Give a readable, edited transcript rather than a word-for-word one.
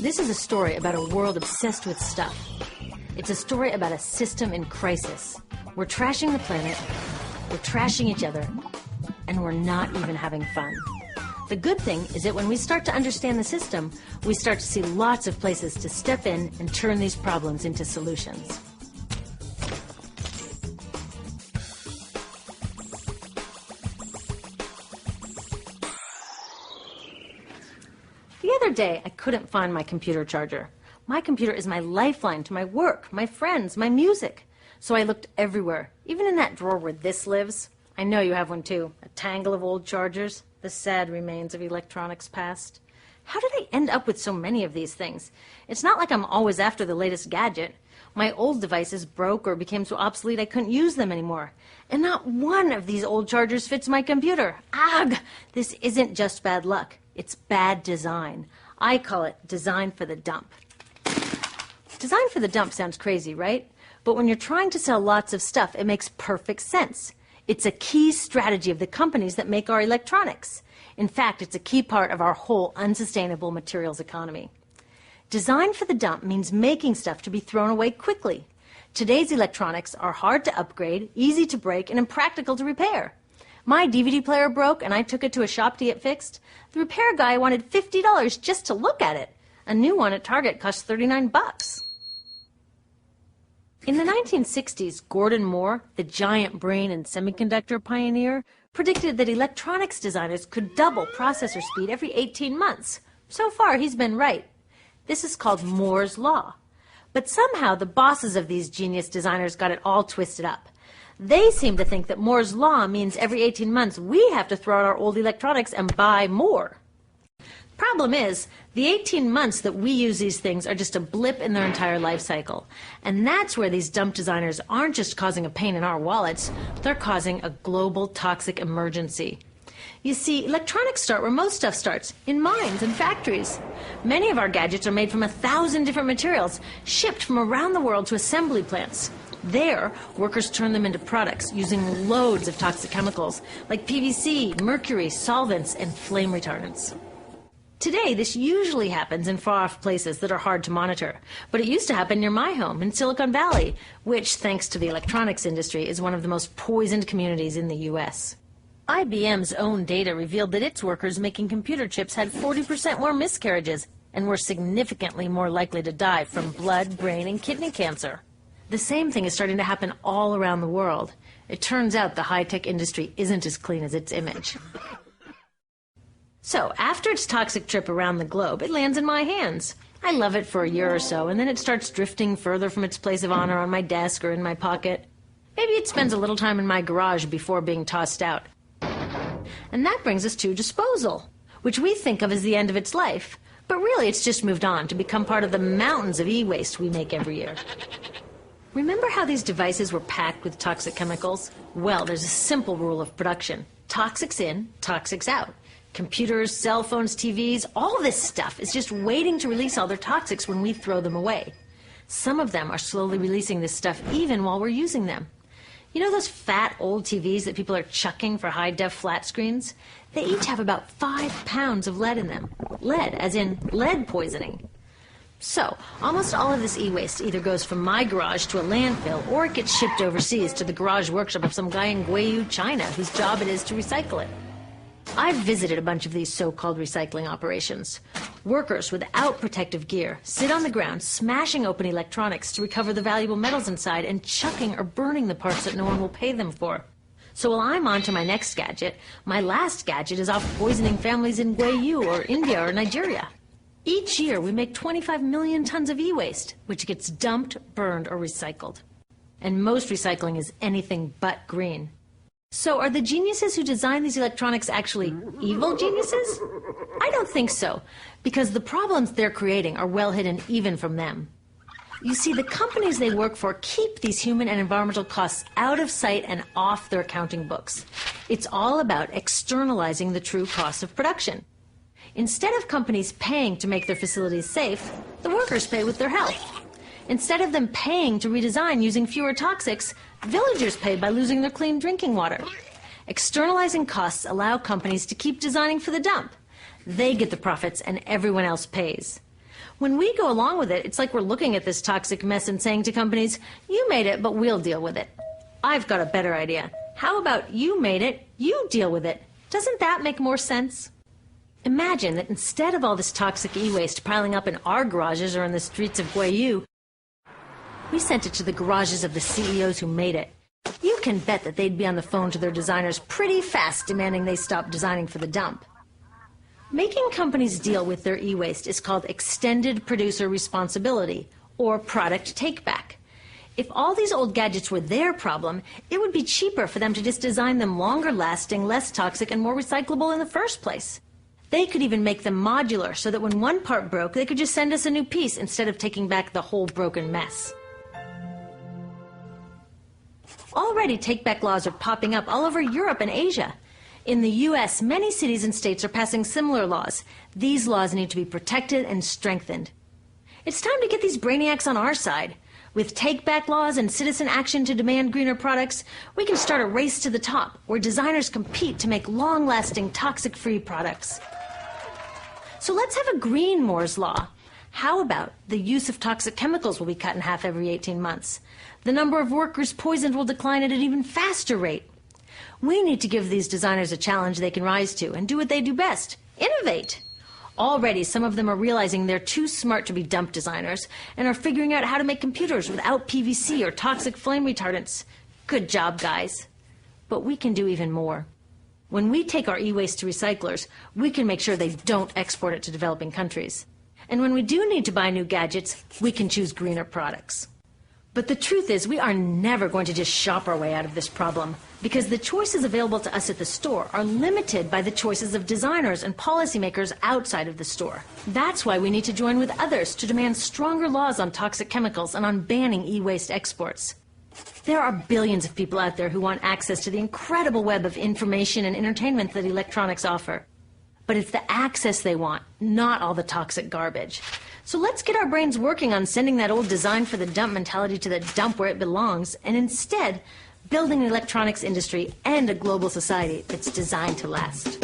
This is a story about a world obsessed with stuff. It's a story about a system in crisis. We're trashing the planet, we're trashing each other, and we're not even having fun. The good thing is that when we start to understand the system, we start to see lots of places to step in and turn these problems into solutions. The other day, I couldn't find my computer charger. My computer is my lifeline to my work, my friends, my music. So I looked everywhere, even in that drawer where this lives. I know you have one too, a tangle of old chargers, the sad remains of electronics past. How did I end up with so many of these things? It's not like I'm always after the latest gadget. My old devices broke or became so obsolete I couldn't use them anymore. And not one of these old chargers fits my computer. Ugh! This isn't just bad luck. It's bad design. I call it design for the dump. Design for the dump sounds crazy, right? But when you're trying to sell lots of stuff, it makes perfect sense. It's a key strategy of the companies that make our electronics. In fact, it's a key part of our whole unsustainable materials economy. Design for the dump means making stuff to be thrown away quickly. Today's electronics are hard to upgrade, easy to break, and impractical to repair. My DVD player broke and I took it to a shop to get fixed. The repair guy wanted $50 just to look at it. A new one at Target cost $39. In the 1960s, Gordon Moore, the giant brain and semiconductor pioneer, predicted that electronics designers could double processor speed every 18 months. So far, he's been right. This is called Moore's Law. But somehow, the bosses of these genius designers got it all twisted up. They seem to think that Moore's Law means every 18 months we have to throw out our old electronics and buy more. Problem is, the 18 months that we use these things are just a blip in their entire life cycle. And that's where these dump designers aren't just causing a pain in our wallets, they're causing a global toxic emergency. You see, electronics start where most stuff starts, in mines and factories. Many of our gadgets are made from 1,000 different materials, shipped from around the world to assembly plants. There, workers turn them into products using loads of toxic chemicals like PVC, mercury, solvents, and flame retardants. Today, this usually happens in far-off places that are hard to monitor, but it used to happen near my home in Silicon Valley, which, thanks to the electronics industry, is one of the most poisoned communities in the U.S. IBM's own data revealed that its workers making computer chips had 40% more miscarriages and were significantly more likely to die from blood, brain, and kidney cancer. The same thing is starting to happen all around the world. It turns out the high-tech industry isn't as clean as its image. So, after its toxic trip around the globe, it lands in my hands. I love it for a year or so, and then it starts drifting further from its place of honor on my desk or in my pocket. Maybe it spends a little time in my garage before being tossed out. And that brings us to disposal, which we think of as the end of its life. But really, it's just moved on to become part of the mountains of e-waste we make every year. Remember how these devices were packed with toxic chemicals? Well, there's a simple rule of production. Toxics in, toxics out. Computers, cell phones, TVs, all this stuff is just waiting to release all their toxics when we throw them away. Some of them are slowly releasing this stuff even while we're using them. You know those fat old TVs that people are chucking for high-def flat screens? They each have about 5 pounds of lead in them. Lead, as in lead poisoning. So, almost all of this e-waste either goes from my garage to a landfill, or it gets shipped overseas to the garage workshop of some guy in Guiyu, China, whose job it is to recycle it. I've visited a bunch of these so-called recycling operations. Workers without protective gear sit on the ground smashing open electronics to recover the valuable metals inside and chucking or burning the parts that no one will pay them for. So while I'm on to my next gadget, my last gadget is off poisoning families in Guiyu or India or Nigeria. Each year, we make 25 million tons of e-waste, which gets dumped, burned, or recycled. And most recycling is anything but green. So are the geniuses who design these electronics actually evil geniuses? I don't think so, because the problems they're creating are well hidden even from them. You see, the companies they work for keep these human and environmental costs out of sight and off their accounting books. It's all about externalizing the true cost of production. Instead of companies paying to make their facilities safe, the workers pay with their health. Instead of them paying to redesign using fewer toxics, villagers pay by losing their clean drinking water. Externalizing costs allow companies to keep designing for the dump. They get the profits and everyone else pays. When we go along with it, it's like we're looking at this toxic mess and saying to companies, you made it, but we'll deal with it. I've got a better idea. How about you made it, you deal with it? Doesn't that make more sense? Imagine that instead of all this toxic e-waste piling up in our garages or in the streets of Guayu, we sent it to the garages of the CEOs who made it. You can bet that they'd be on the phone to their designers pretty fast demanding they stop designing for the dump. Making companies deal with their e-waste is called extended producer responsibility, or product take-back. If all these old gadgets were their problem, it would be cheaper for them to just design them longer-lasting, less toxic, and more recyclable in the first place. They could even make them modular so that when one part broke, they could just send us a new piece instead of taking back the whole broken mess. Already, take-back laws are popping up all over Europe and Asia. In the U.S., many cities and states are passing similar laws. These laws need to be protected and strengthened. It's time to get these brainiacs on our side. With take-back laws and citizen action to demand greener products, we can start a race to the top where designers compete to make long-lasting, toxic-free products. So let's have a green Moore's Law. How about the use of toxic chemicals will be cut in half every 18 months? The number of workers poisoned will decline at an even faster rate. We need to give these designers a challenge they can rise to and do what they do best: innovate. Already, some of them are realizing they're too smart to be dump designers and are figuring out how to make computers without PVC or toxic flame retardants. Good job, guys. But we can do even more. When we take our e-waste to recyclers, we can make sure they don't export it to developing countries. And when we do need to buy new gadgets, we can choose greener products. But the truth is, we are never going to just shop our way out of this problem, because the choices available to us at the store are limited by the choices of designers and policymakers outside of the store. That's why we need to join with others to demand stronger laws on toxic chemicals and on banning e-waste exports. There are billions of people out there who want access to the incredible web of information and entertainment that electronics offer. But it's the access they want, not all the toxic garbage. So let's get our brains working on sending that old design for the dump mentality to the dump where it belongs, and instead building an electronics industry and a global society that's designed to last.